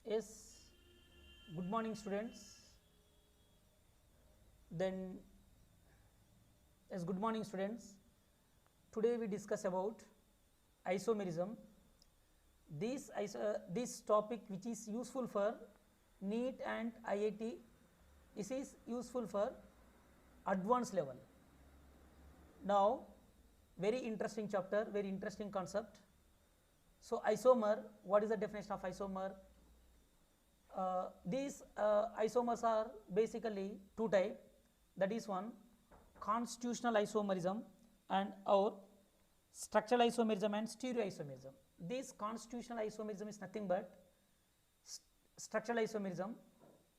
Yes, good morning students. Then, yes, good morning students. Today we discuss about isomerism. This topic which is useful for NEET and IIT. This is useful for advanced level. Now, very interesting chapter, very interesting concept. So, isomer, what is the definition of isomer? These isomers are basically two types, that is one constitutional isomerism and our structural isomerism and stereoisomerism. This constitutional isomerism is nothing but structural isomerism.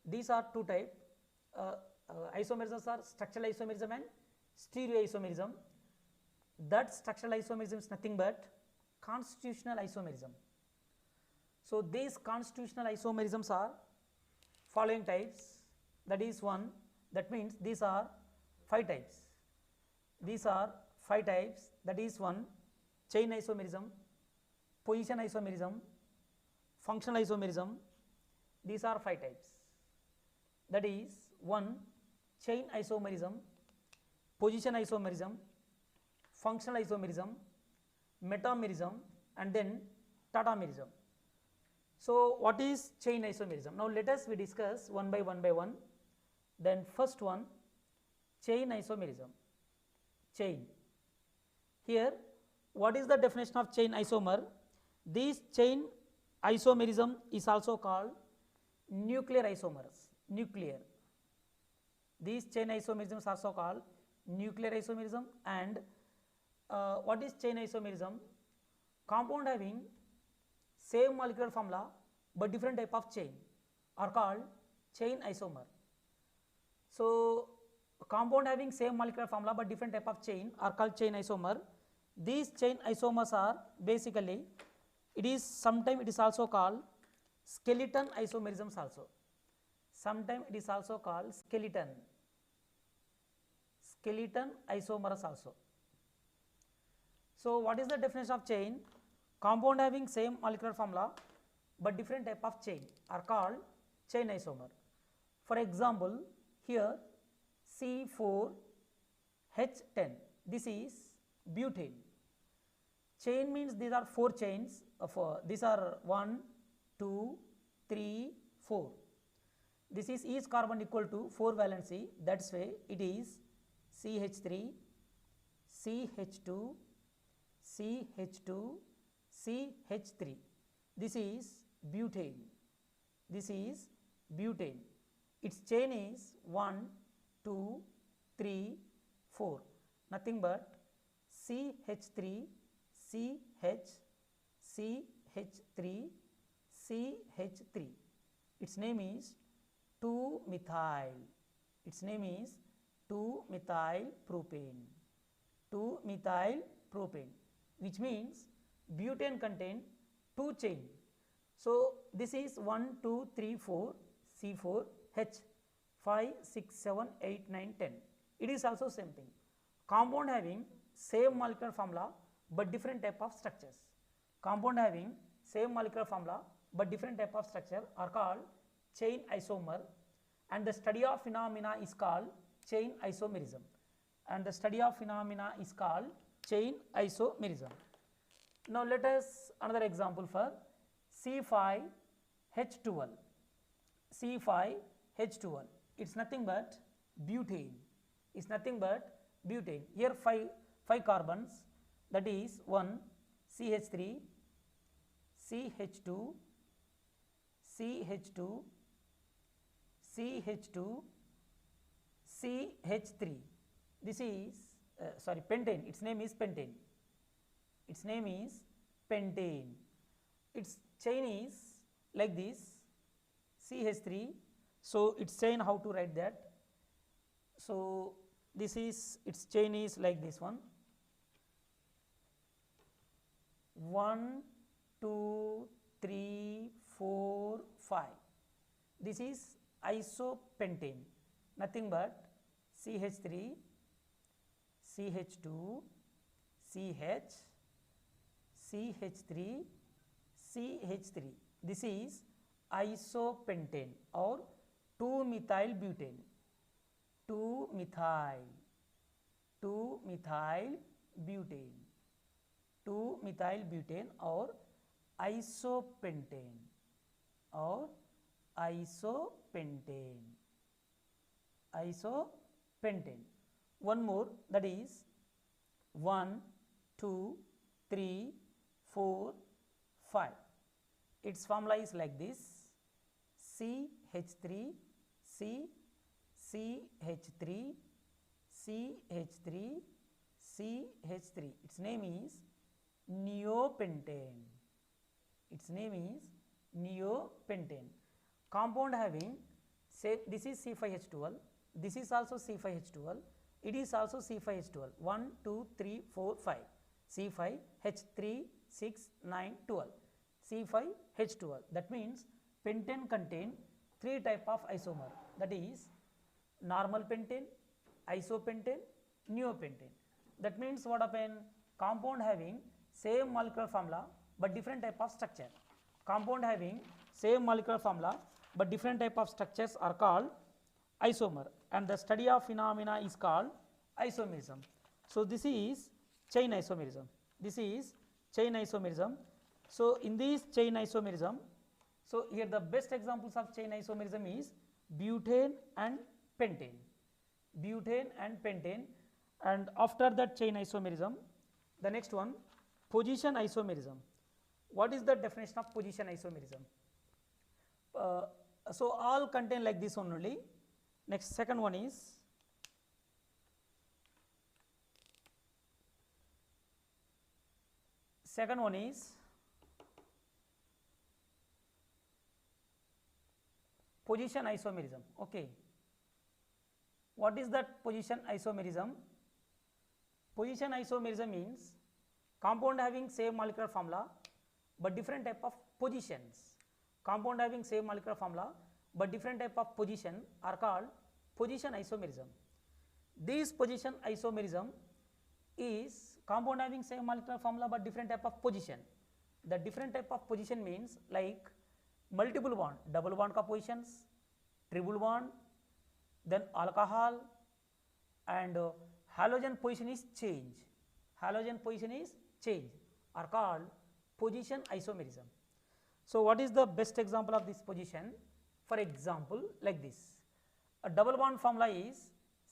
These are two types. Isomerisms are structural isomerism and stereoisomerism. That structural isomerism is nothing but constitutional isomerism. So, these constitutional isomerisms are following types, that is one, that means these are 5 types. These are 5 types, that is one chain isomerism, position isomerism, functional isomerism. These are 5 types, that is one chain isomerism, position isomerism, functional isomerism, metamerism and then tautomerism. So, what is chain isomerism? Now, let us we discuss one by one. Then first one, chain isomerism. Chain. Here, what is the definition of chain isomer? This chain isomerism is also called nuclear isomers. Nuclear. These chain isomerisms are also called nuclear isomerism. And what is chain isomerism? Compound having same molecular formula but different type of chain are called chain isomer. So, compound having same molecular formula but different type of chain are called chain isomer. These chain isomers are basically, sometimes it is also called skeleton isomerisms also. Sometimes it is also called skeleton isomers also. So, what is the definition of chain? Compound having same molecular formula but different type of chain are called chain isomer. For example, here C4H10, this is butane. Chain means these are 4 chains of these are 1, 2, 3, 4. This is each carbon equal to 4 valency, that's why it is CH3, CH2, CH2, CH3. This is butane. This is butane. Its chain is 1, 2, 3, 4. Nothing but CH3, CH, CH3, CH3. Its name is 2-methyl. Its name is 2-methyl propane. 2-methyl propane, which means butane contain 2 chain. So, this is 1, 2, 3, 4, C4, H, 5, 6, 7, 8, 9, 10. It is also same thing. Compound having same molecular formula but different type of structures. Compound having same molecular formula but different type of structure are called chain isomer, and the study of phenomena is called chain isomerism. And the study of phenomena is called chain isomerism. Now, let us another example for C5H12. C5H12, it is nothing but butane. It is nothing but butane. Here 5 carbons, that is 1 CH3, CH2, CH2, CH2, CH3. This is pentane. Its name is pentane. Its name is pentane. Its chain is like this, CH3. So, its chain, how to write that? So, this is its chain is like this one, 1, 2, 3, 4, 5. This is isopentane, nothing but CH3, CH2, CH, CH3, CH3. This is isopentane or 2-methyl-butane, 2-methyl-butane, 2-methyl-butane or isopentane or isopentane. One more, that is 1, 2, 3, 4, 5. Its formula is like this: CH3, CH3, CH3, CH3. Its name is neopentane. Its name is neopentane. Compound having, say, this is C5H12, this is also C5H12, it is also C5H12, 1, 2, 3, 4, 5, C5H3, 6, 9, 12, C5H12. That means pentane contain 3 type of isomer, that is normal pentane, isopentane, neopentane. That means what happen? Compound having same molecular formula but different type of structure. Compound having same molecular formula but different type of structures are called isomer, and the study of phenomena is called isomerism. So this is chain isomerism. This is chain isomerism. So in this chain isomerism, so here the best examples of chain isomerism is butane and pentane. Butane and pentane. And after that chain isomerism, the next one, position isomerism. What is the definition of position isomerism? So all contain like this one only. Next, second one is position isomerism. Okay. What is that position isomerism? Position isomerism means compound having same molecular formula but different type of positions. Compound having same molecular formula but different type of position are called position isomerism. This position isomerism is compound having same molecular formula but different type of position. The different type of position means like multiple bond, double bond ka positions, triple bond, then alcohol, and halogen position is change. Halogen position is change are called position isomerism. So what is the best example of this position? For example, like this, a double bond formula is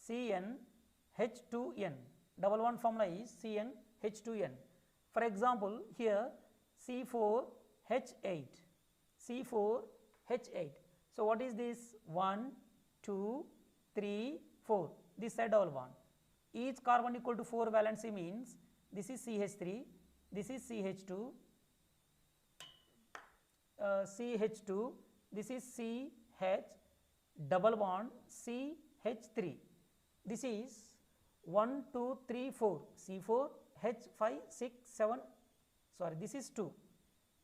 CnH2n. Double bond formula is CnH2n. For example, here C4H8, C4H8. So what is this? 1, 2, 3, 4. This side double bond. Each carbon equal to 4 valency means this is CH3, this is CH2, CH2, this is CH, double bond CH3. This is 1, 2, 3, 4, C4, H5, 6, 7, sorry, this is 2.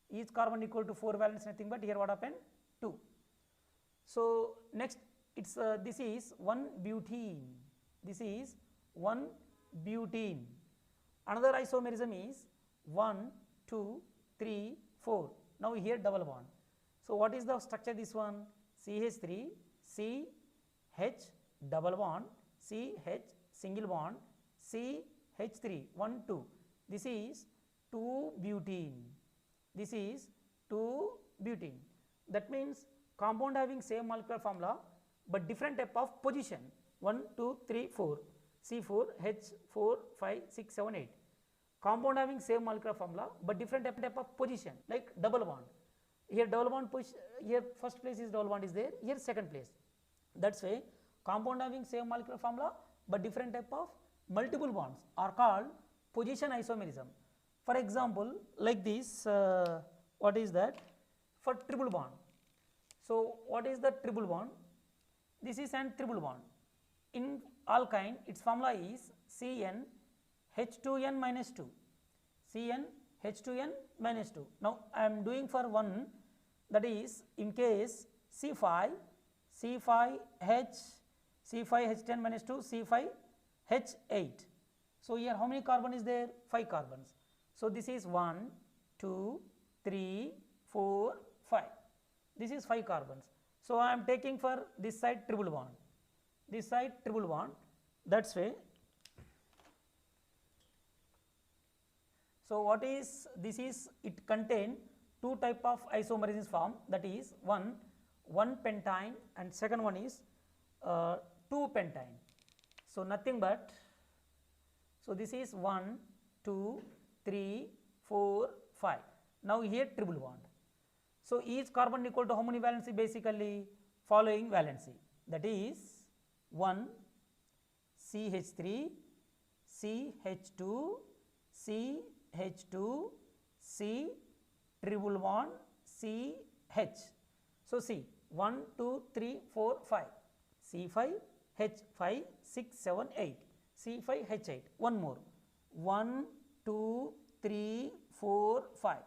Each carbon equal to 4 valence, nothing but here what happened? 2. So next, it's this is 1 butene. This is 1 butene. Another isomerism is 1, 2, 3, 4. Now here double bond. So what is the structure? This one, CH3, CH, double bond, CH, single bond, CH3, 1, 2. This is 2 butene. This is 2 butene. That means compound having same molecular formula but different type of position. 1, 2, 3, 4, C4, H4, 5, 6, 7, 8. Compound having same molecular formula but different type of position, like double bond. Here double bond position, here first place is double bond is there, here second place. That's why compound having same molecular formula but different type of multiple bonds are called position isomerism. For example, like this, what is that? For triple bond. So what is the triple bond? This is an triple bond. In alkyne, its formula is CnH2n minus 2. CnH2n minus 2. Now I am doing for one, that is in case C5H, C5H10 minus 2, C5H8. So here how many carbon is there? 5 carbons. So this is 1, 2, 3, 4, 5. this is 5 carbons. So, I am taking for this side triple bond, this side triple bond, that's way. So, what is this is it contain two type of isomerism form, that is one pentyne and second one is 2 pentyne. So, nothing but, so this is 1, 2, 3, 4, 5. Now, here triple bond. So, each carbon equal to how many valency? Basically following valency, that is 1 CH3, CH2, CH2, C triple bond CH. So, see 1, 2, 3, 4, 5, C5, H5, 6, 7, 8, C5, H8, one more 1, 2, 3, 4, 5.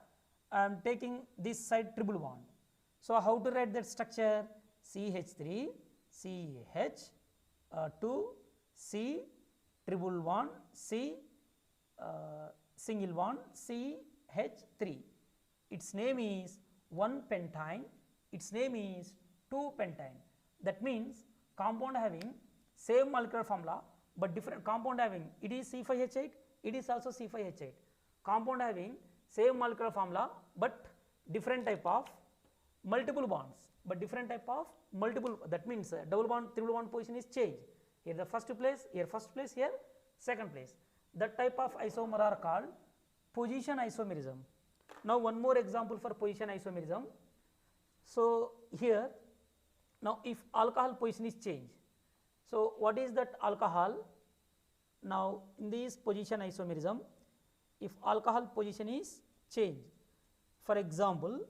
I am taking this side triple bond. So, how to write that structure? CH3, CH, 2, C triple bond, C single bond, CH3. Its name is 1 pentyne, its name is 2 pentyne. That means compound having same molecular formula, but different compound having, it is C5H8, it is also C5H8. Compound having same molecular formula, but different type of multiple bonds, that means double bond, triple bond position is changed. Here the first place, here second place. That type of isomer are called position isomerism. Now, one more example for position isomerism. So, here now if alcohol position is changed, so what is that alcohol? Now, in this position isomerism, if alcohol position is changed, for example,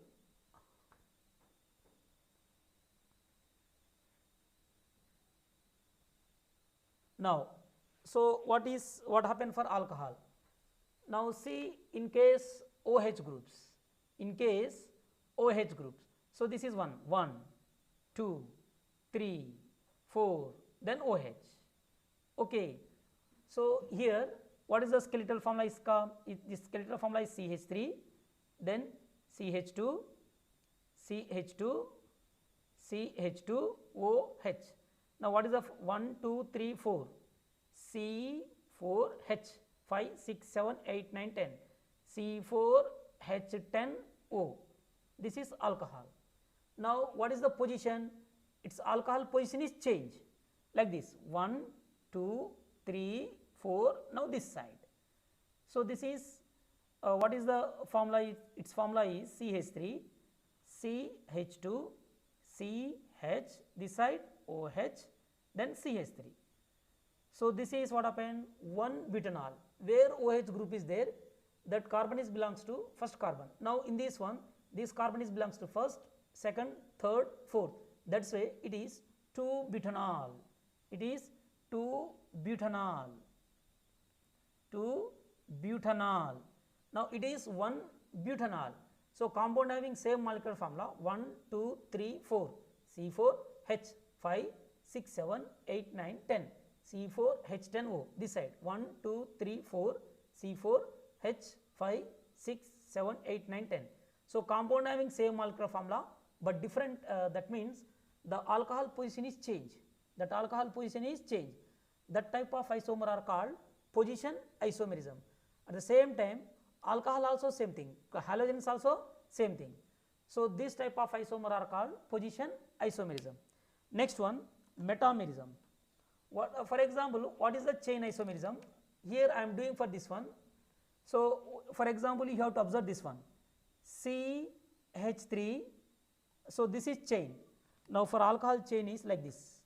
now, so what happened for alcohol? Now, see in case OH groups, so this is 1, 2, 3, 4, then OH. Okay. So, here what is the skeletal formula is come? The skeletal formula is CH3, then CH2, CH2, CH2, OH. Now, what is the 1, 2, 3, 4? C4H, 5, 6, 7, 8, 9, 10, C4H10O. This is alcohol. Now, what is the position? Its alcohol position is changed like this 1, 2, 3, 4, now this side. So, this is what is the formula? Its formula is CH3, CH2, CH, this side OH, then CH3. So, this is what happened 1 butanol, where OH group is there, that carbon is belongs to first carbon. Now, in this one, this carbon is belongs to first, second, third, fourth. That is why it is 2 butanol. It is 2 butanol. 2 butanol. Now, it is 1 butanol. So, compound having same molecular formula 1, 2, 3, 4, C4H, 5, 6, 7, 8, 9, 10, C4H10O, this side 1, 2, 3, 4, C4H, 5, 6, 7, 8, 9, 10. So, compound having same molecular formula, but different, that means the alcohol position is changed, that type of isomer are called position isomerism. At the same time, alcohol also same thing, halogens also same thing. So, this type of isomer are called position isomerism. Next one, metamerism. What, for example, what is the chain isomerism? Here I am doing for this one. So, for example, you have to observe this one CH3. So, this is chain. Now, for alcohol chain is like this.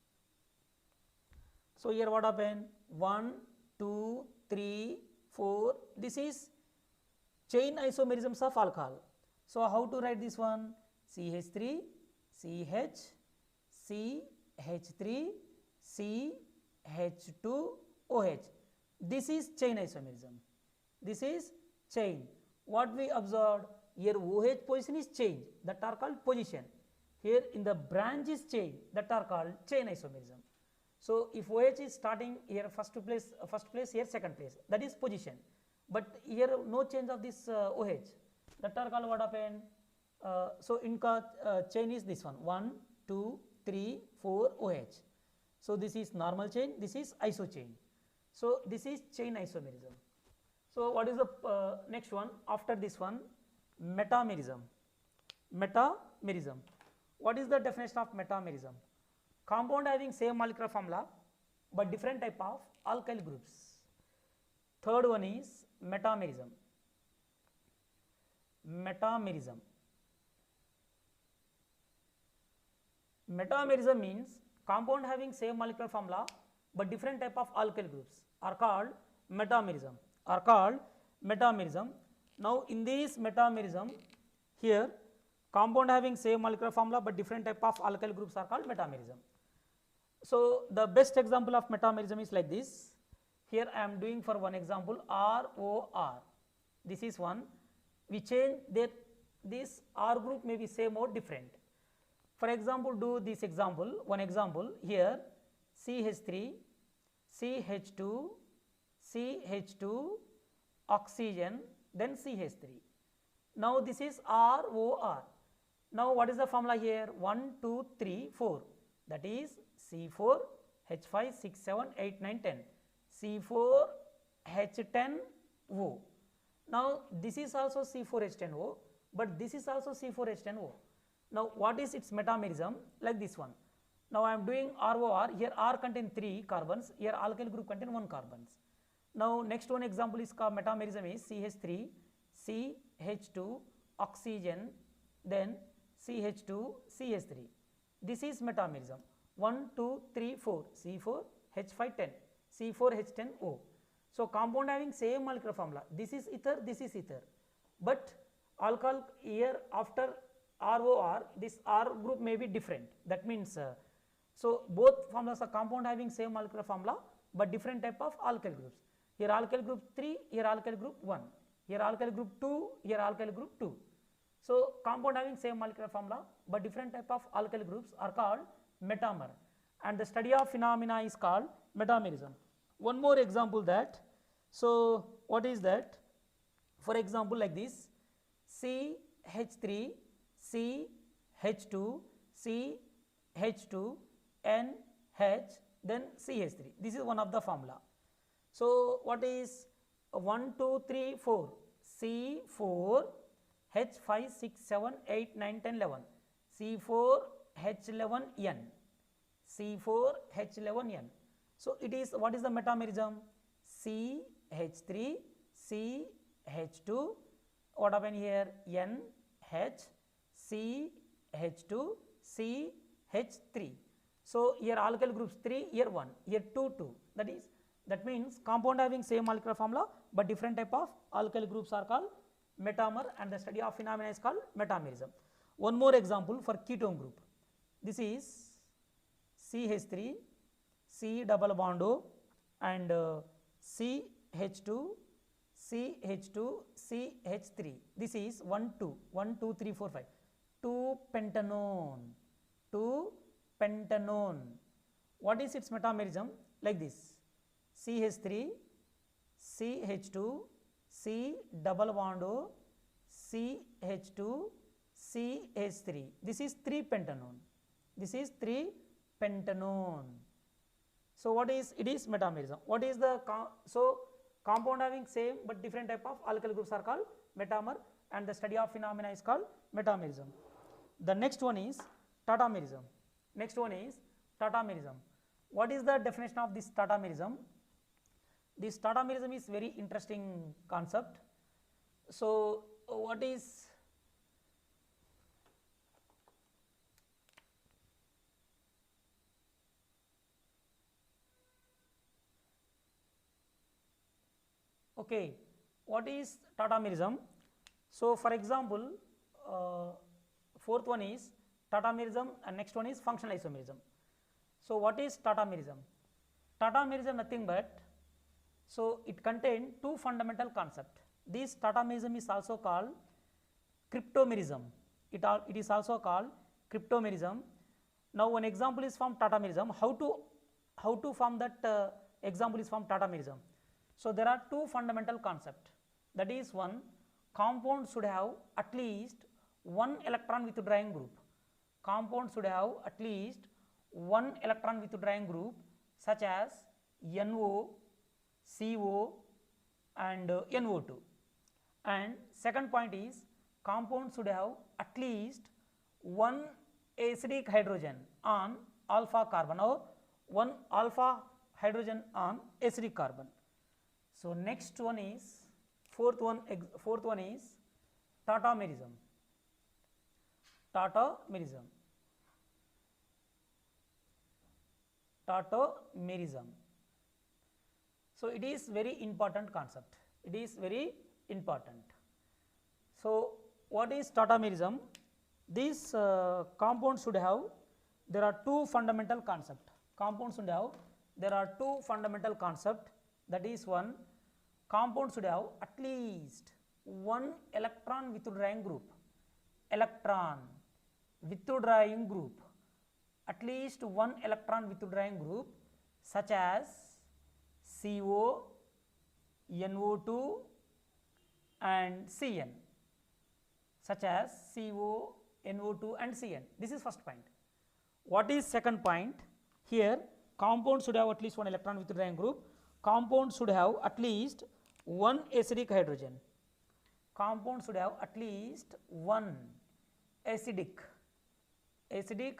So, here what happened? 1, 2, 3, 4. This is chain isomerisms of alcohol. So, how to write this one? CH3, CH, CH3, CH2, OH. This is chain isomerism. This is chain. What we observed here, OH position is changed, that are called position. Here in the branch is chain, that are called chain isomerism. So, if OH is starting here first place, here second place, that is position. But here no change of this OH, that are called what happened? So in chain is this one 2 3 4 OH. So this is normal chain, this is iso chain. So this is chain isomerism. So what is the next one after this one? Metamerism. Metamerism. What is the definition of metamerism? Compound having same molecular formula but different type of alkyl groups. Third one is metamerism. Metamerism. Metamerism means compound having same molecular formula but different type of alkyl groups are called metamerism. Now in this metamerism, here compound having same molecular formula but different type of alkyl groups are called metamerism. So the best example of metamerism is like this. Here I am doing for one example ROR. This is one. We change that this R group may be same or different. For example, do this example, one example here CH3, CH2, CH2, oxygen, then CH3. Now this is ROR. Now what is the formula here? 1, 2, 3, 4. That is C4, H5, 6, 7, 8, 9, 10. C4, H10O. Now this is also C4H10O, but this is also C4H10O. Now what is its metamerism? Like this one. Now I am doing ROR. Here R contain 3 carbons. Here alkyl group contain 1 carbons. Now next one example is called metamerism is CH3, CH2, oxygen, then CH2, CH3. This is metamerism. 1, 2, 3, 4, C4, H5, 10, C4, H10O. So compound having same molecular formula. This is ether, this is ether. But alcohol here after ROR, this R group may be different. That means, so both formulas are compound having same molecular formula but different type of alkyl groups. Here alkyl group 3, here alkyl group 1, here alkyl group 2, here alkyl group 2. So compound having same molecular formula but different type of alkyl groups are called metamer, and the study of phenomena is called metamerism. One more example that, so what is that? For example like this, CH3, CH2, CH2, NH, then CH3. This is one of the formula. So what is 1, 2, 3, 4, C4, H5, 6, 7, 8, 9, 10, 11, C4, H11N, C4, H11N. So it is, what is the metamerism? CH3, CH2, what happened here? NH, CH2, CH3. So here alkyl groups 3, here 1, here 2, 2. That means compound having same molecular formula but different type of alkyl groups are called metamer, and the study of phenomena is called metamerism. One more example for ketone group. This is CH3, C double bond O, and CH2, CH2, CH3. This is 1, 2, 1, 2, 3, 4, 5. 2 pentanone, 2 pentanone. What is its metamerism? Like this. CH3, CH2, C double bond O, CH2, CH3. This is 3 pentanone. This is 3 pentanone. So what is, it is metamerism. What is the, so compound having same but different type of alkyl groups are called metamer, and the study of phenomena is called metamerism. The next one is tautomerism. Next one is tautomerism. What is the definition of this tautomerism? This tautomerism is very interesting concept. So what is, okay, what is tautomerism? So for example, fourth one is tautomerism and next one is functional isomerism. So what is tautomerism? Tautomerism nothing but, so it contains two fundamental concepts. This tautomerism is also called cryptomerism. It is also called cryptomerism. Now one example is from tautomerism. How to form that example is from tautomerism. So there are two fundamental concepts. That is, one, compound should have at least one electron withdrawing group. Compound should have at least one electron withdrawing group such as NO, CO and NO2. And second point is compound should have at least one acidic hydrogen on alpha carbon or one alpha hydrogen on acidic carbon. So next one is fourth one is Tautomerism. Tautomerism. Tautomerism. So it is very important concept. It is very important. So what is Tautomerism? This compound should have, there are two fundamental concepts. Compound should have, there are two fundamental concepts. That is one, compound should have at least one electron withdrawing group. Electron withdrawing group. At least one electron withdrawing group such as CO, NO2 and Cn, such as CO, NO2 and Cn. This is first point. What is second point? Here compound should have at least one electron withdrawing group. Compound should have at least one acidic hydrogen. Compound should have at least one acidic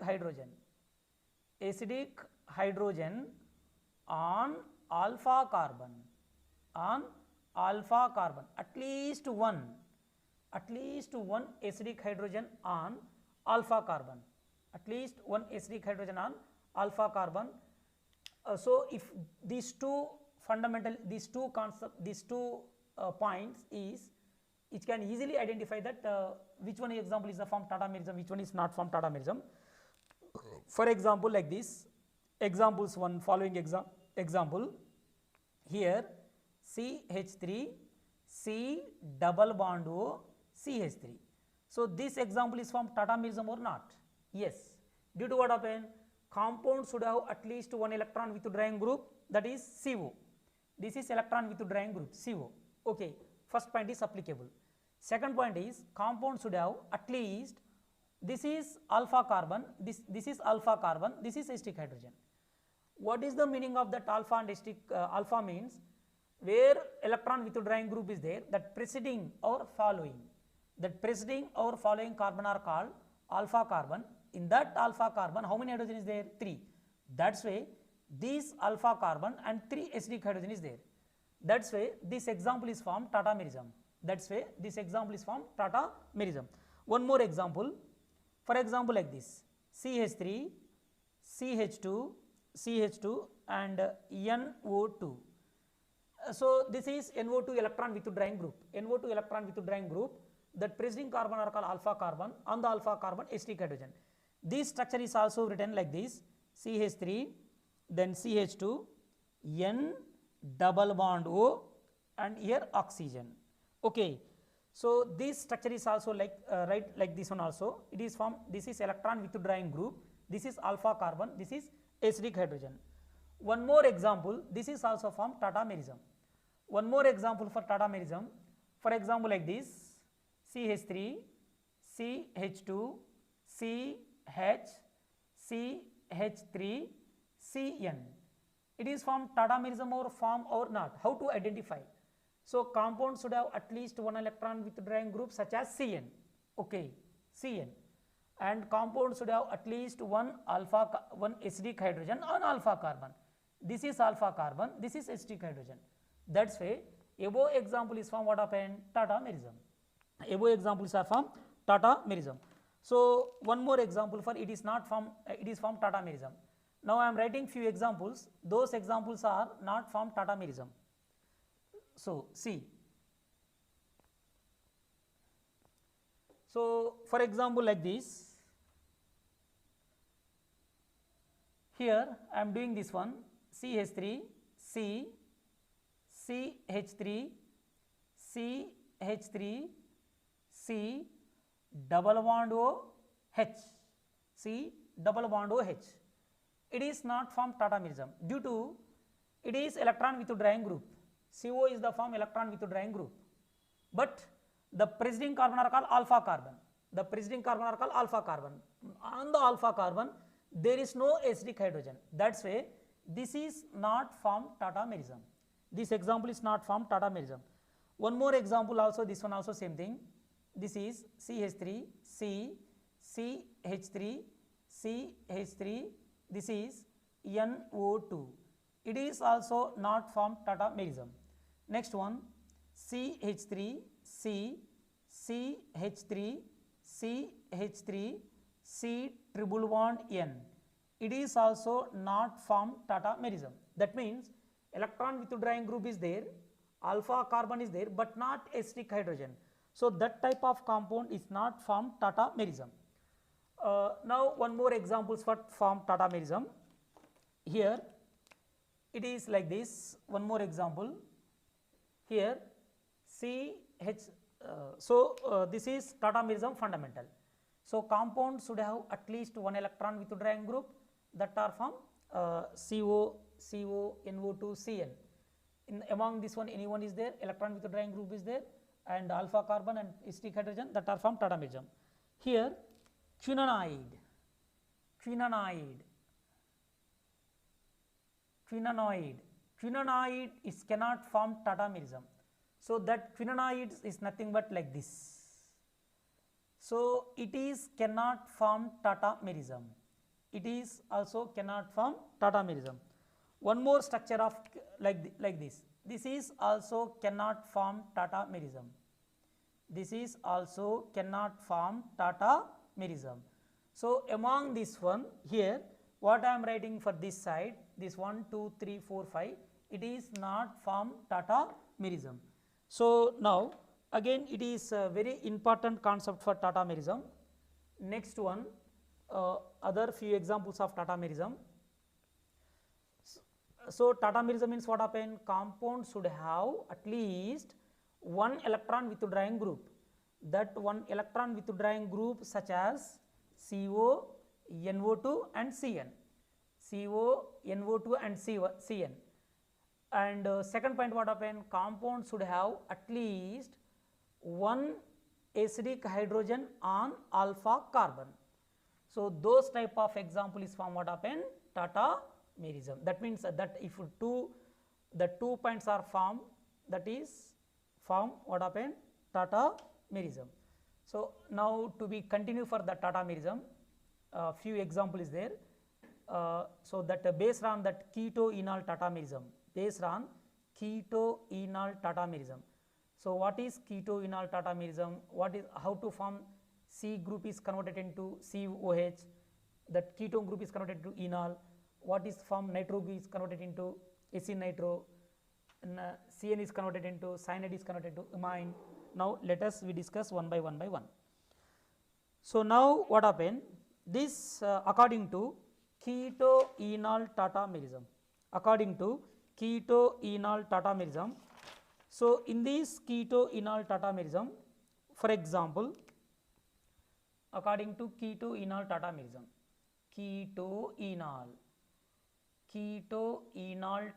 hydrogen. Acidic hydrogen on alpha carbon. On alpha carbon. At least one acidic hydrogen on alpha carbon. At least one acidic hydrogen on alpha carbon. So if these two fundamental, these two points is, it can easily identify that which one example is the form Tautomerism, which one is not form Tautomerism. For example, like this, examples one, following example, here CH3, C double bond O, CH3. So this example is from Tautomerism or not? Yes. Due to what happened? Compound should have at least one electron withdrawing group, that is CO. This is electron withdrawing group CO. Okay. First point is applicable. Second point is compound should have at least, this is alpha carbon, this is alpha carbon, this is acidic hydrogen. What is the meaning of that alpha and acidic? Alpha means where electron withdrawing group is there, that preceding or following. That preceding or following carbon are called alpha carbon. In that alpha carbon, how many hydrogen is there? 3. That's why this alpha carbon and 3 acidic hydrogen is there. That's why this example is from Tautomerism. That's why this example is from Tautomerism. One more example. For example, like this, CH3, CH2, CH2 and NO2. So this is NO2 electron withdrawing group. NO2 electron withdrawing group. That preceding carbon are called alpha carbon. On the alpha carbon, acidic hydrogen. This structure is also written like this: CH3, then CH2, N double bond O, and here oxygen. Okay. So this structure is also like right like this one also. It is from, this is electron withdrawing group. This is alpha carbon. This is acidic hydrogen. One more example. This is also from Tautomerism. One more example for Tautomerism. For example, like this: CH3, CH2, CH, CH3, Cn. It is from Tautomerism or form or not? How to identify? So compound should have at least one electron withdrawing group such as Cn. Okay, Cn. And compound should have at least one acidic hydrogen on alpha carbon. This is alpha carbon. This is acidic hydrogen. That's why above example is from what happened? Tautomerism. Above examples are from Tautomerism. So one more example for it is not from, it is from Tautomerism. Now I am writing few examples. Those examples are not from Tautomerism. So see. So for example, like this. Here I am doing this one: CH3, C, CH3, CH3, C double bond O, H, C double bond O, H. It is not from Tautomerism due to it is electron withdrawing group. CO is the form electron withdrawing group, but the preceding carbon are called alpha carbon. The preceding carbon are called alpha carbon. On the alpha carbon there is no acidic hydrogen. That's why this is not from Tautomerism. This example is not from Tautomerism. One more example also, this one also same thing. This is CH3, C, CH3, CH3, this is NO2. It is also not from Tautomerism. Next one, CH3, C, CH3, CH3, C triple bond N. It is also not from Tautomerism. That means electron withdrawing group is there, alpha carbon is there, but not acidic hydrogen. So that type of compound is not from Tautomerism. Now one more examples for from Tautomerism. Here it is like this. One more example. Here CH. This is Tautomerism fundamental. So compound should have at least one electron withdrawing group that are from CO, NO2, Cn. Among this one, anyone is there, electron withdrawing group is there, and alpha carbon and acidic hydrogen that are from Tautomerism. Here quinonoid is cannot form Tautomerism. So that quinonoid is nothing but like this. So it is cannot form Tautomerism. It is also cannot form Tautomerism. One more structure of like this. This is also cannot form Tautomerism. This is also cannot form Tautomerism. So among this one here, what I am writing for this side, this 1, 2, 3, 4, 5, it is not from Tautomerism. So now again it is a very important concept for Tautomerism. Next one, other few examples of Tautomerism. So Tautomerism means what happen? Compound should have at least one electron withdrawing group. That one electron withdrawing group such as CO, NO2 and Cn. CO, NO2 and Cn. And second point, what happen? Compound should have at least one acidic hydrogen on alpha carbon. So those type of example is from what happen? Tautomerism. That means that if the two points are formed, that is from what happen? Tautomerism. So now to be continue for the Tautomerism, few example is there. So that based on that keto-enol Tautomerism, based on keto-enol Tautomerism. So what is keto-enol Tautomerism? What is how to form? C group is converted into COH, that ketone group is converted to enol. What is formed? Nitro group is converted into acid-nitro, and Cn is converted into cyanide is converted to amine. Now let us we discuss one by one. So now what happened? This according to keto-enol Tautomerism. According to keto-enol Tautomerism. So in this keto-enol Tautomerism, for example, according to keto-enol Tautomerism, keto-enol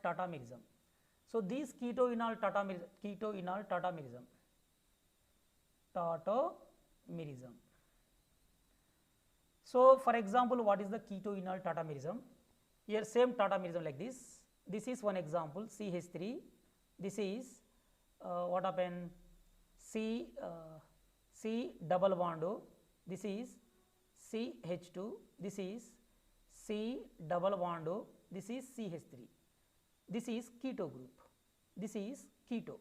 Tautomerism. So this keto-enol Tautomerism. So for example, what is the keto-enol Tautomerism? Here same Tautomerism like this. This is one example, CH3. This is what happened? C double bond O. This is CH2. This is C double bond O. This is CH3. This is keto group. This is keto.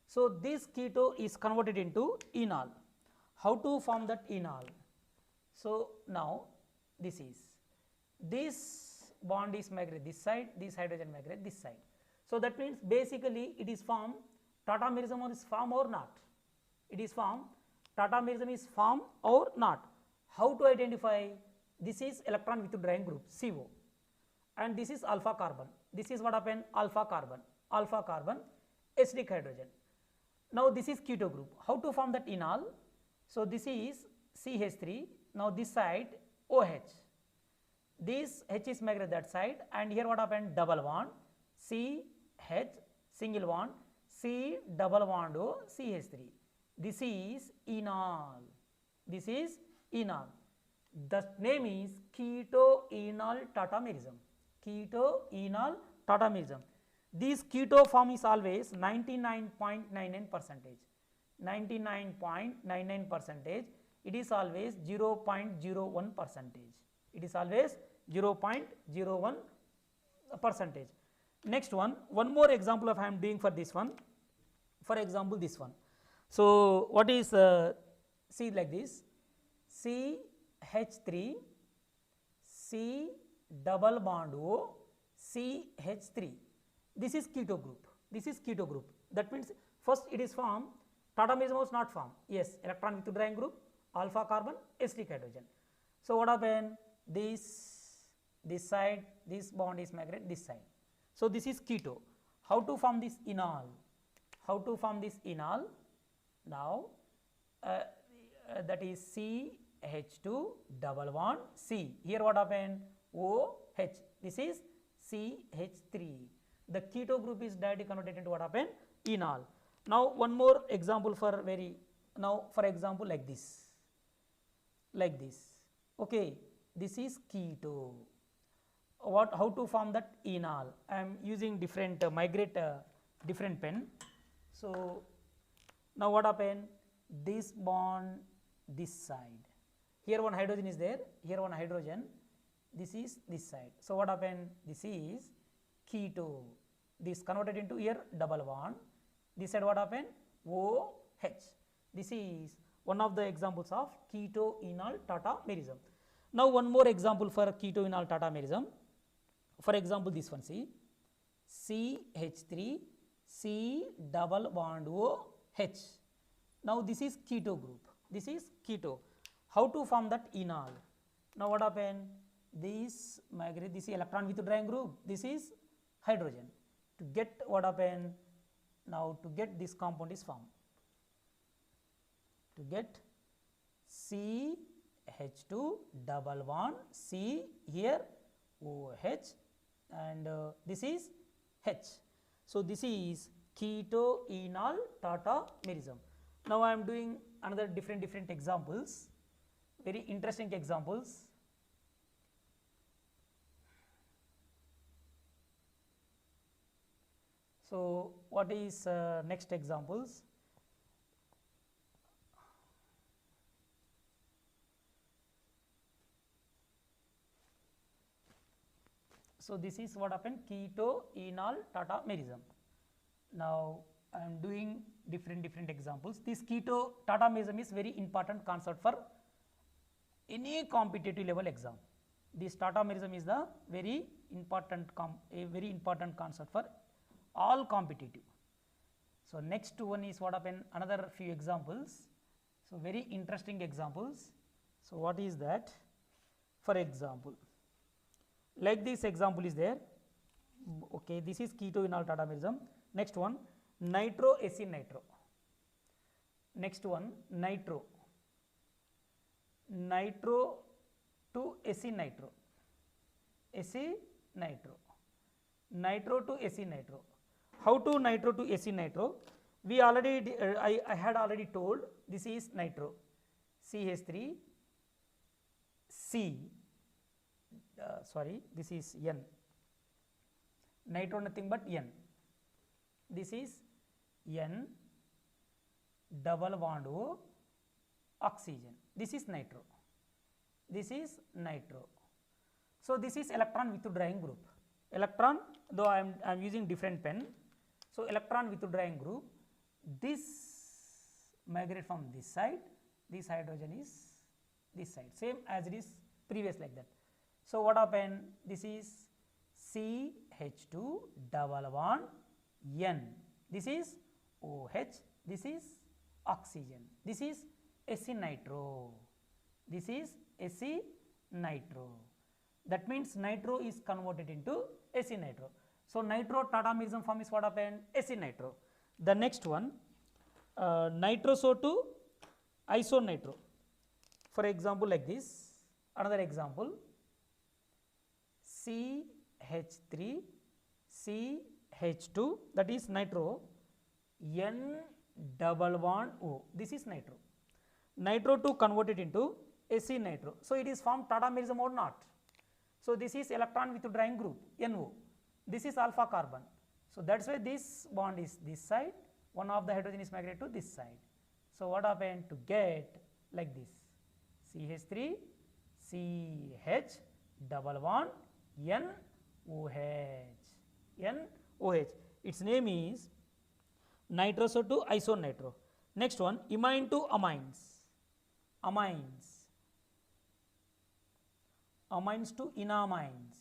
So this keto is converted into enol. How to form that enol? So now this bond is migrate this side, this hydrogen migrate this side. So that means basically it is formed. Tautomerism is formed or not? It is formed. Tautomerism is formed or not? How to identify? This is electron withdrawing group CO, and this is alpha carbon. This is what happened? Alpha carbon, acidic hydrogen. Now this is keto group. How to form that enol? So this is CH3. Now this side OH. This H is migrate that side, and here what happened? Double bond CH, single bond C double bond O, CH3. This is enol. This is enol. The name is keto-enol tautomerism. Keto-enol tautomerism. This keto form is always 99.99%. 99.99%. It is always 0.01%. It is always 0.01%. Next one more example of I am doing for this one. For example, this one. So, what is see like this, CH3 C double bond O CH3. This is keto group. This is keto group. That means first it is formed. Tautomerism was not formed. Yes, electron withdrawing group, alpha carbon, steric hydrogen. So what happened? This side, this bond is migrate this side. So this is keto. How to form this enol? How to form this enol? Now that is CH2 double bond C. Here what happened? OH. This is CH3. The keto group is directly converted into what happened? Enol. Now one more example for for example like this. Okay, this is keto. How to form that enol? I am using different different pen. So now what happened? This bond this side. Here one hydrogen is there. Here one hydrogen. This is this side. So what happened? This is keto. This converted into here double bond. This side what happened? OH. This is one of the examples of keto-enol tautomerism. Now one more example for keto-enol tautomerism. For example, this one, see, CH3 C double bond OH. Now this is keto group. This is keto. How to form that enol? Now what happened? This migrate, this is electron withdrawing group. This is hydrogen. To get what happened? Now to get this compound is formed. To get CH2 double bond C here OH and this is H. So this is keto-enol tautomerism. Now I am doing another different examples, very interesting examples. So what is next examples? So this is what happened, keto-enol tautomerism. Now I am doing different examples. This keto tautomerism is very important concept for any competitive level exam. This tautomerism is the very important concept for all competitive. So next one is what happened, another few examples. So very interesting examples. So what is that? For example, like this example is there. Okay, this is keto-enol tautomerism. Next one, nitro acid nitro. Next one, nitro to acid nitro, acid nitro, nitro to acid nitro. How to nitro to acid nitro? We already I had already told this is nitro, CH3 C. Sorry, this is N. Nitro nothing but N. This is N double bond O oxygen. This is nitro. This is nitro. So this is electron withdrawing group. Electron, though I am using different pen. So electron withdrawing group. This migrate from this side. This hydrogen is this side. Same as it is previous like that. So what happened? This is CH2 double bond N. This is OH. This is oxygen. This is acid nitro. This is acid nitro. That means nitro is converted into acid nitro. So nitro tautomerism form is what happened? Acid nitro. The next one, nitroso to isonitro. For example, like this. Another example, CH3 CH2, that is nitro, N double bond O. This is nitro. nitro to convert it into Sc nitro. So, it is formed tautomerism or not. So, this is electron withdrawing group NO, this is alpha carbon. So, that is why this bond is this side, one of the hydrogen is migrated to this side. So, what happened to get like this CH3 CH double bond NOH, NOH, its name is nitro to isonitro. Next one, imine to amines, amines to enamines,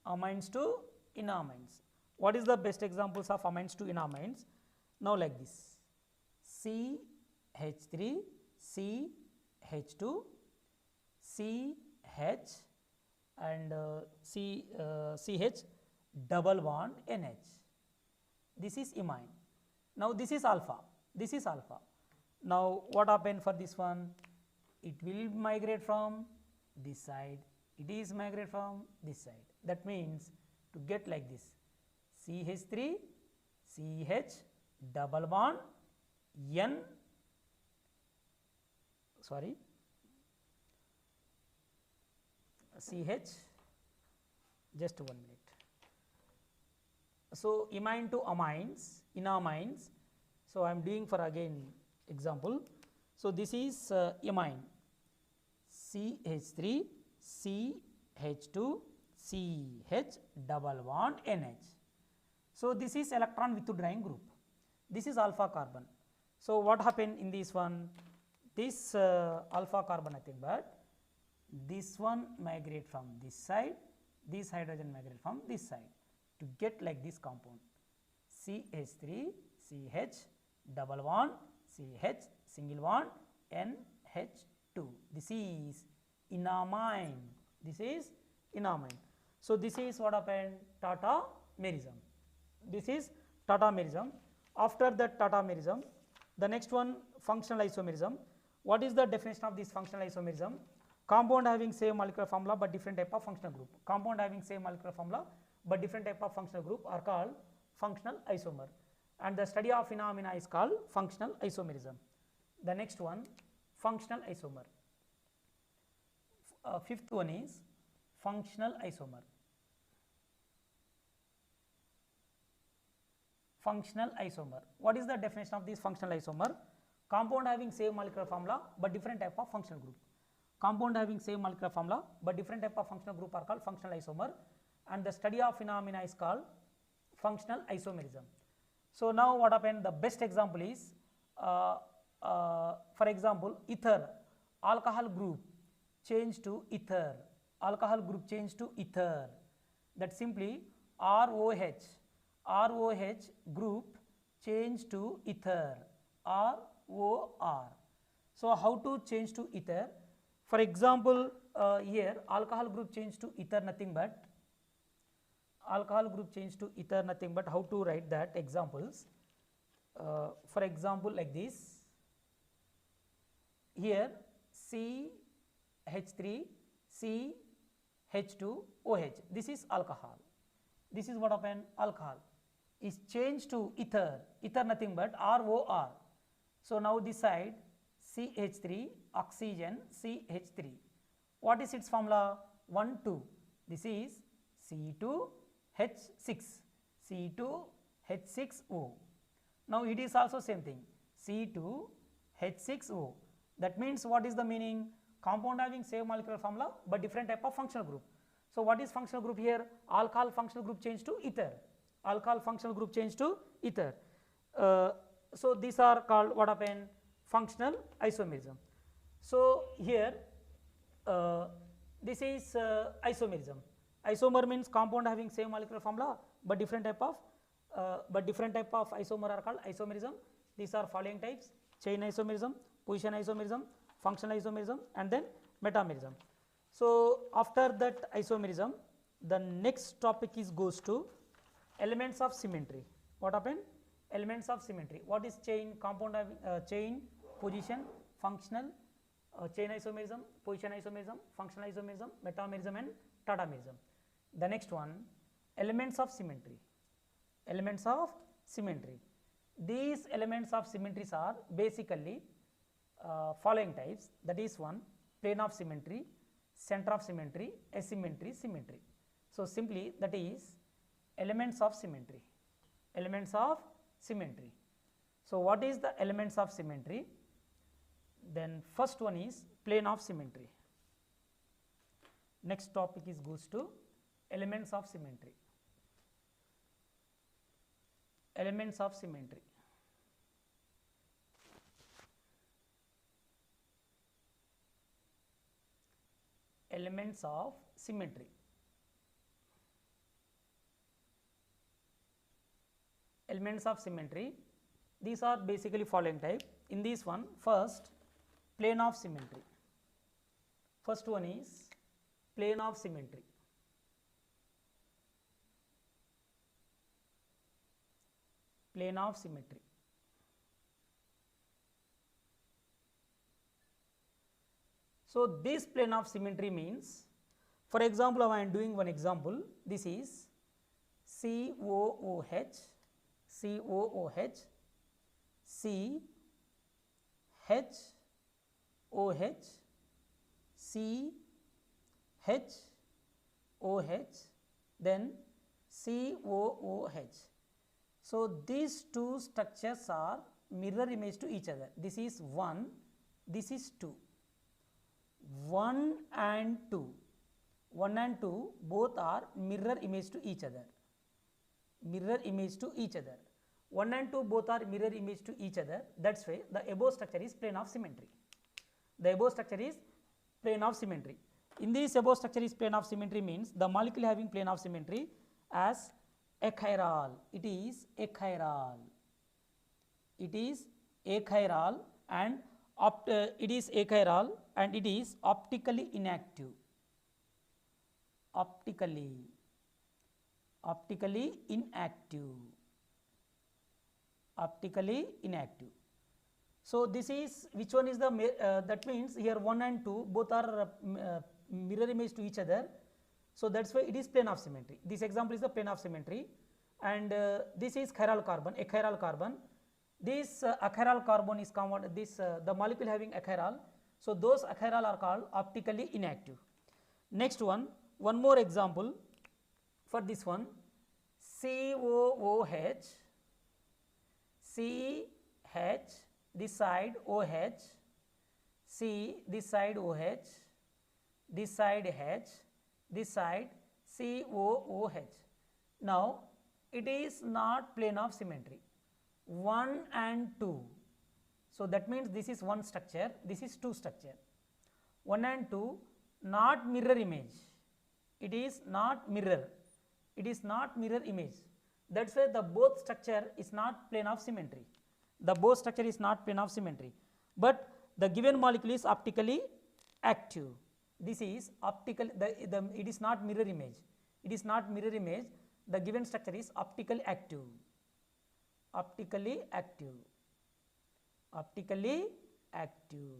amines to enamines. What is the best examples of amines to enamines? Now like this CH3 CH2 CH and CH double bond NH. This is imine. Now this is alpha, this is alpha. Now what happened for this one? It will migrate from this side, it is migrate from this side. That means to get like this CH3 CH double bond CH, just 1 minute. So, imine to amines, enamines. So, I am doing for again example. So, this is imine CH3 CH2 CH double bond NH. So, this is electron withdrawing group, this is alpha carbon. So, what happened in this one? This alpha carbon nothing but this one migrate from this side, this hydrogen migrate from this side to get like this compound CH3 CH double bond CH single bond NH2. This is enamine, this is enamine. So, this is what happened, tautomerism. This is tautomerism. After that tautomerism, the next one functional isomerism. What is the definition of this functional isomerism? Compound having same molecular formula but different type of functional group. Compound having same molecular formula but different type of functional group are called functional isomer, and the study of phenomena is called functional isomerism. The next one, functional isomer. Fifth one is functional isomer. Functional isomer. What is the definition of this functional isomer? Compound having same molecular formula but different type of functional group. Compound having same molecular formula but different type of functional group are called functional isomer, and the study of phenomena is called functional isomerism. So, now what happened? The best example is for example ether, alcohol group change to ether, alcohol group change to ether, that simply ROH group change to ether, ROR. So, how to change to ether? For example, here alcohol group change to ether nothing but, alcohol group change to ether nothing but how to write that examples. For example, like this, here CH3 CH2OH, this is alcohol, this is what happened, alcohol is changed to ether, ether nothing but ROR. So, now this side CH3 oxygen CH3, what is its formula? 1 2, this is C2H6, C2H6O. Now, it is also same thing C2H6O. That means what is the meaning? Compound having same molecular formula but different type of functional group. So, what is functional group here? Alcohol functional group change to ether, alcohol functional group change to ether. So, these are called what happened? Functional isomerism. So, here this is isomerism. Isomer means compound having same molecular formula but different type of isomer are called isomerism. These are following types: chain isomerism, position isomerism, functional isomerism, and then metamerism. So, after that isomerism, the next topic is goes to elements of symmetry. What happened? Elements of symmetry. What is chain? Compound having chain, position, functional, chain isomerism, position isomerism, functional isomerism, metamerism, and tautomerism. The next one, elements of symmetry. Elements of symmetry. These elements of symmetries are basically following types, that is one, plane of symmetry, center of symmetry, asymmetry, symmetry. So, simply that is elements of symmetry, elements of symmetry. So, what is the elements of symmetry? Then first one is plane of symmetry. Next topic is goes to elements of symmetry. Elements of symmetry. Elements of symmetry. Elements of symmetry, these are basically following type. In this one, first plane of symmetry. First one is plane of symmetry. Plane of symmetry. So, this plane of symmetry means, for example, I am doing one example. This is COOH, COOH, C H OH, C H OH, then COOH. So, these two structures are mirror image to each other. This is 1, this is 2. 1 and 2, 1 and 2 both are mirror image to each other, mirror image to each other. 1 and 2 both are mirror image to each other, that is why the above structure is plane of symmetry. The above structure is plane of symmetry. In this above structure is plane of symmetry means the molecule having plane of symmetry as achiral, it is achiral, it is achiral and it is achiral and it is optically inactive, optically inactive, optically inactive. So, this is which one is the that means here 1 and 2 both are mirror image to each other. So, that is why it is plane of symmetry. This example is the plane of symmetry and this is chiral carbon, achiral carbon. This achiral carbon is converted, this the molecule having achiral. So, those achiral are called optically inactive. Next one more example for this one, COOH, CH, this side OH, C, this side OH, this side H, this side COOH. Now, it is not plane of symmetry, 1 and 2. So, that means this is one structure, this is two structure. 1 and 2 not mirror image, it is not mirror, it is not mirror image. That is why the both structure is not plane of symmetry, the both structure is not plane of symmetry, but the given molecule is optically active. This is optical, it is not mirror image, it is not mirror image, the given structure is optically active, optically active, optically active.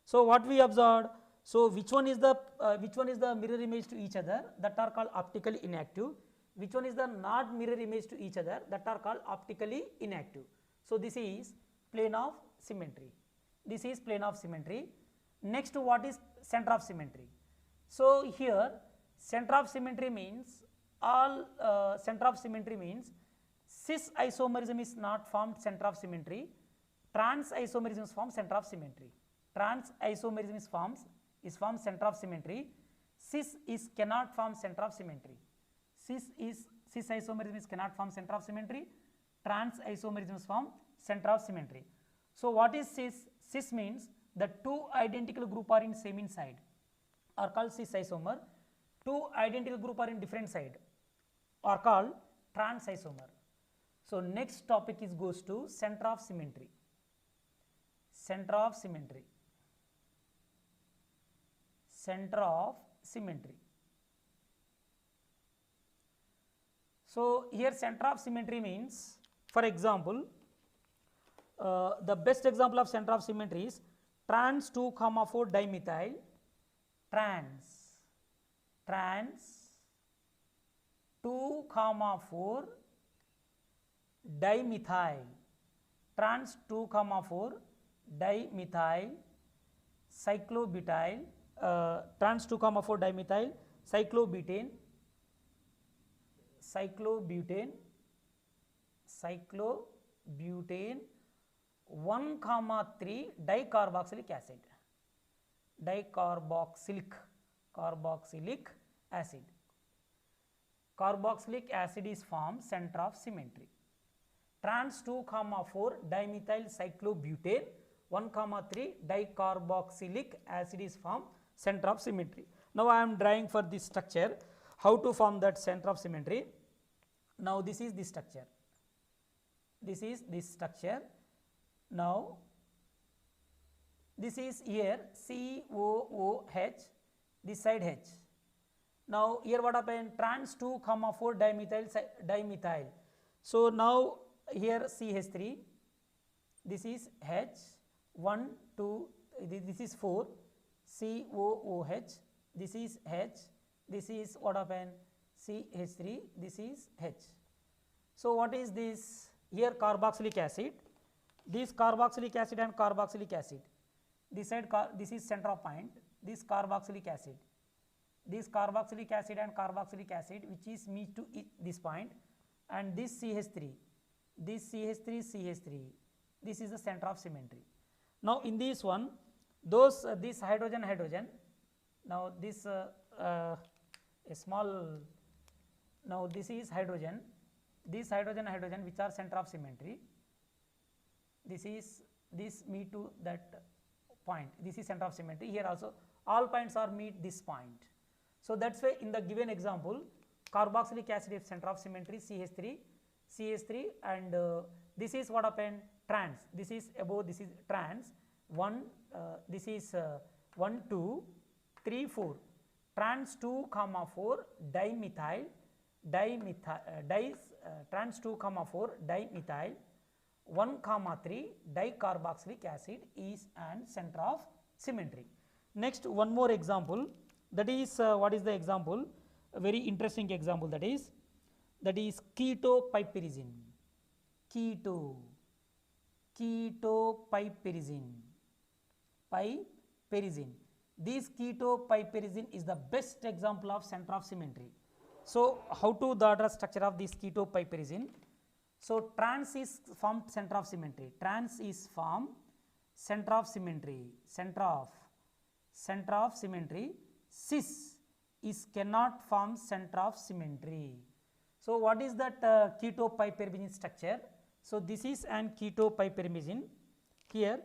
So, what we observed? So, which one is the mirror image to each other, that are called optically inactive, which one is the not mirror image to each other, that are called optically inactive. So, this is plane of symmetry, this is plane of symmetry. Next, what is center of symmetry? So, here center of symmetry means all center of symmetry means cis isomerism is not formed center of symmetry, trans isomerism is formed center of symmetry, trans isomerism is formed center of symmetry, cis is cannot form center of symmetry, cis isomerism is cannot form center of symmetry, trans isomerism is form center of symmetry. So, what is cis? Cis means the two identical group are in same side are called cis isomer, two identical group are in different side are called trans isomer. So, next topic is goes to center of symmetry, center of symmetry, center of symmetry. So, here center of symmetry means, for example, the best example of center of symmetry is trans 2,4 dimethyl, trans 2,4 dimethyl, trans 2, 4 dimethyl cyclobutyl, trans 2, 4 dimethyl cyclobutane, 1, 3 dicarboxylic acid, carboxylic acid. Carboxylic acid is formed center of symmetry. Trans 2, 4 dimethyl cyclobutane, 1, 3 dicarboxylic acid is formed center of symmetry. Now I am drawing for this structure how to form that center of symmetry. Now this is the structure, this is this structure. Now this is here COOH, this side H. Now here what happened, trans 2, 4 dimethyl. So now here CH3, this is H, 1, 2, this is 4, COOH, this is H, this is what happened, CH3, this is H. So what is this? Here carboxylic acid, this carboxylic acid and carboxylic acid, this side this is center of point, this carboxylic acid, this carboxylic acid and carboxylic acid which is meet to this point, and this CH3, this CH3, this is the center of symmetry. Now in this one, those this hydrogen, now this a small, now this is hydrogen, this hydrogen which are center of symmetry, this meet to that point, this is center of symmetry. Here also all points are meet this point. So that's why in the given example, carboxylic acid is center of symmetry, CH3, and this is what happened, trans, this is above, this is trans 1, this is 1, 2, 3, 4, trans 2, 4 dimethyl, trans 2, 4 dimethyl, 1, 3 dicarboxylic acid is an center of symmetry. Next one more example, that is what is the example, a very interesting example, that is Keto-Pyrimidine, Pyrimidine. This Keto-Pyrimidine is the best example of center of symmetry. So how to the structure of this Keto-Pyrimidine? So trans is formed center of symmetry, trans is formed center of symmetry, center of symmetry, cis is cannot form center of symmetry. So what is that Keto-Pyrimidine structure? So this is an Keto-Pyrimidine, here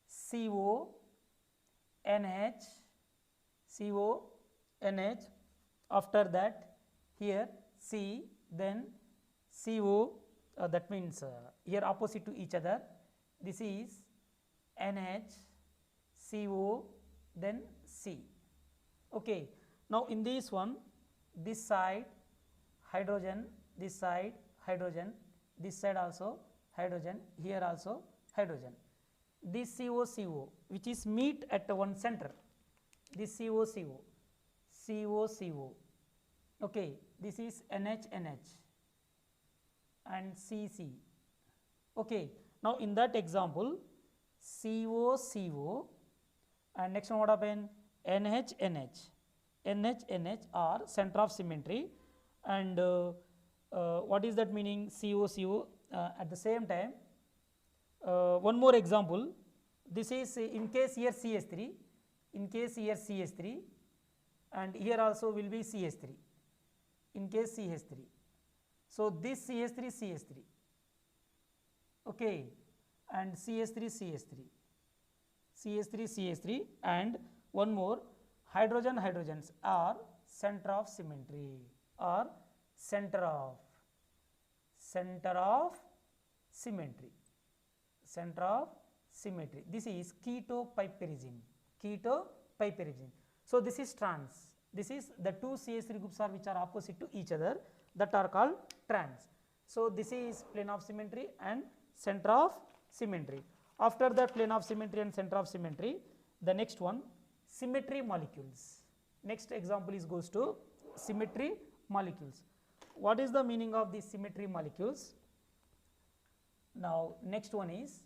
CO, NH, after that here C, then CO, that means here opposite to each other, this is NH, CO, then C. Okay. Now in this one, this side hydrogen, this side hydrogen, this side also hydrogen, here also hydrogen. This CO which is meet at one center, this CO, okay, this is NH and CC. Okay. Now in that example, CO, and next one what happened, NH are center of symmetry, and what is that meaning, CO, at the same time one more example, this is in case here CH3, and here also will be CH3, in case CH3. So this CH3, okay, and CH3, and one more, hydrogens are center of symmetry, or center of symmetry. This is Keto-Pyrimidine. So this is trans, this is the two CH3 groups are which are opposite to each other, that are called trans. So this is plane of symmetry and center of symmetry. After that plane of symmetry and center of symmetry, the next one, symmetry molecules. Next example is goes to symmetry molecules. What is the meaning of these symmetry molecules? Now next one is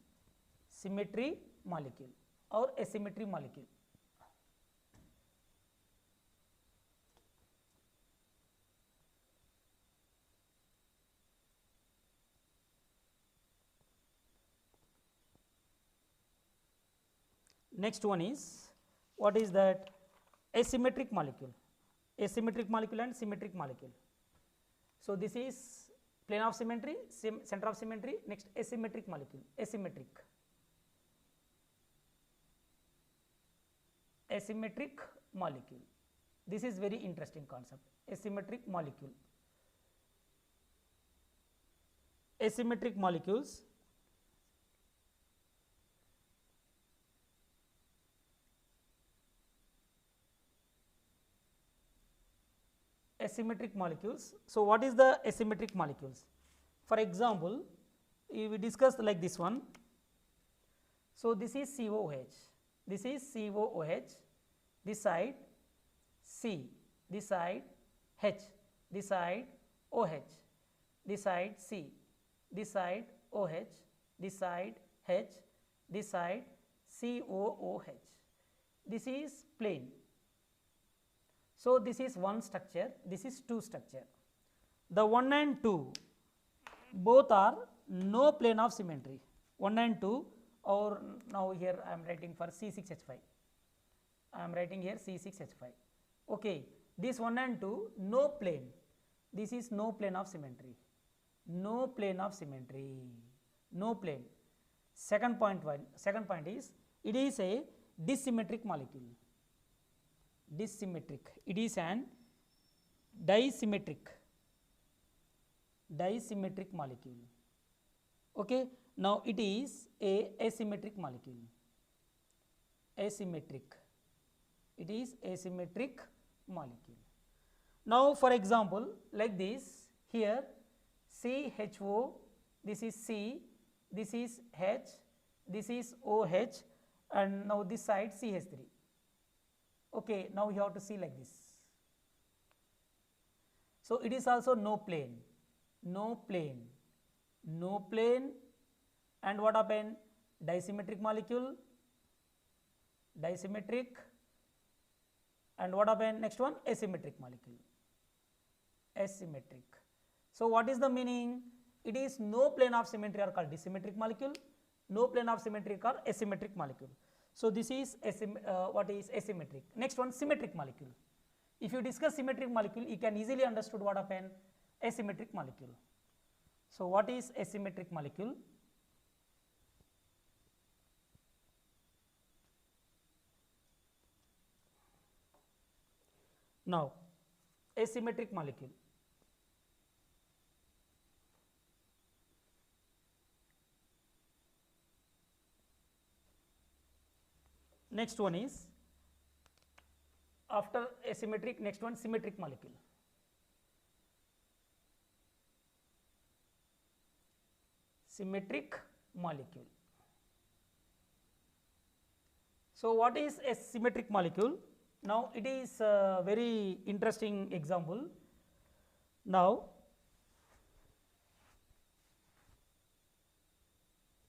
symmetry molecule or asymmetry molecule. Next one is, what is that? Asymmetric molecule, asymmetric molecule and symmetric molecule. So this is plane of symmetry, center of symmetry. Next, asymmetric molecule, asymmetric, asymmetric molecule. This is very interesting concept, asymmetric molecule. Asymmetric molecules, asymmetric molecules. So what is the asymmetric molecules? For example, we discussed like this one. So this is COOH, this is COOH, this side C, this side H, this side OH, this side C, this side OH, this side H, this side COOH. This is plane. So this is one structure, this is two structure. The 1 and 2 both are no plane of symmetry, 1 and 2, or now here I am writing for C6H5, I am writing here C6H5. Okay, this 1 and 2 no plane, this is no plane of symmetry, no plane of symmetry, no plane. Second point is, it is a dissymmetric molecule. Dissymmetric, it is an disymmetric molecule. Okay, now it is a asymmetric molecule, asymmetric, it is asymmetric molecule. Now for example, like this, here CHO, this is C, this is H, this is OH, and now this side CH3. Okay, now you have to see like this. So it is also no plane, no plane, no plane, and what happened? Disymmetric molecule, disymmetric, and what happened? Next one, asymmetric molecule, asymmetric. So what is the meaning? It is no plane of symmetry are called dissymmetric molecule, no plane of symmetry are asymmetric molecule. So this is what is asymmetric. Next one, symmetric molecule. If you discuss symmetric molecule, you can easily understood what happened, asymmetric molecule. So what is asymmetric molecule? Now asymmetric molecule. Next one is, after asymmetric, next one symmetric molecule. Symmetric molecule. So what is a symmetric molecule? Now it is a very interesting example. Now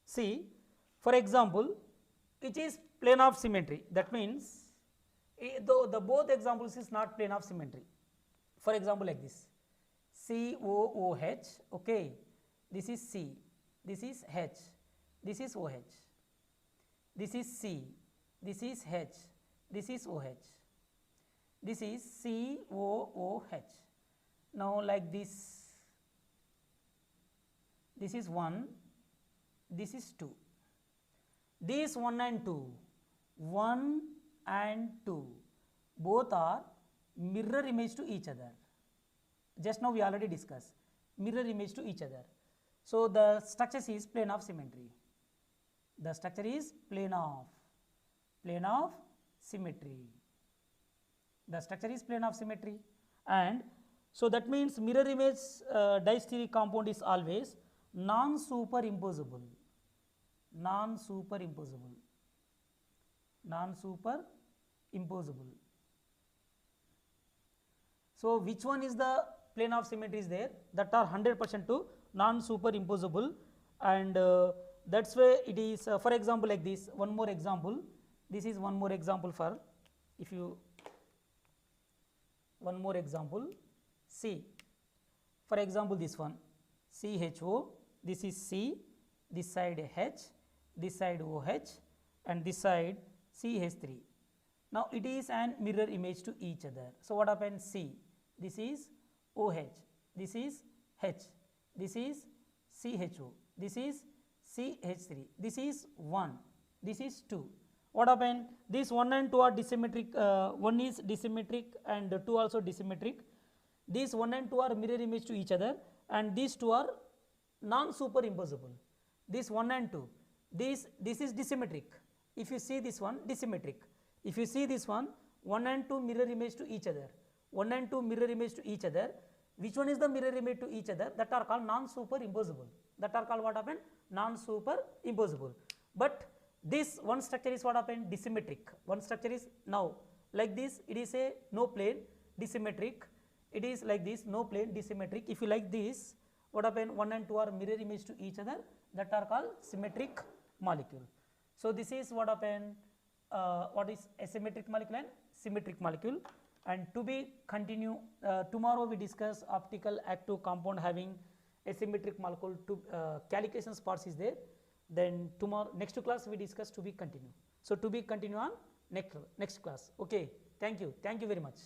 see, for example, which is plane of symmetry, that means though the both examples is not plane of symmetry. For example, like this, COOH, okay, this is C, this is H, this is OH, this is C, this is H, this is OH, this is COOH. Now like this is 1, this is 2. These 1 and 2, 1 and 2 both are mirror image to each other. Just now we already discussed mirror image to each other. So the structure is plane of symmetry. The structure is plane of symmetry. The structure is plane of symmetry, and so that means mirror image disteric compound is always non-superimposable. Non-superimposable. So which one is the plane of symmetry is there? That are 100% to non-superimposable, and that is why it is for example like this. One more example, this is one more example for, if you one more example, see for example this one CHO, this is C, this side H, this side OH and this side CH3. Now it is an mirror image to each other. So what happens, C, this is OH, this is H, this is CHO, this is CH3, this is 1, this is 2. What happened? These 1 and 2 are disymmetric, 1 is disymmetric and 2 also disymmetric. These 1 and 2 are mirror image to each other and these 2 are non-superimposable. This 1 and 2, this is disymmetric. If you see this one, disymmetric. If you see this one, 1 and 2 mirror image to each other, 1 and 2 mirror image to each other. Which one is the mirror image to each other? That are called non-superimposable. That are called what happened? Non-superimposable. But this one structure is what happened? Disymmetric. One structure is now like this, it is a no plane disymmetric. It is like this, no plane disymmetric. If you like this, what happened? 1 and 2 are mirror image to each other, that are called symmetric molecule. So this is what happened, what is asymmetric molecule and symmetric molecule. And to be continue, tomorrow we discuss optical active compound having asymmetric molecule. To calculations parts is there. Then tomorrow next class we discuss to be continue. So to be continue on next class. Okay, thank you very much.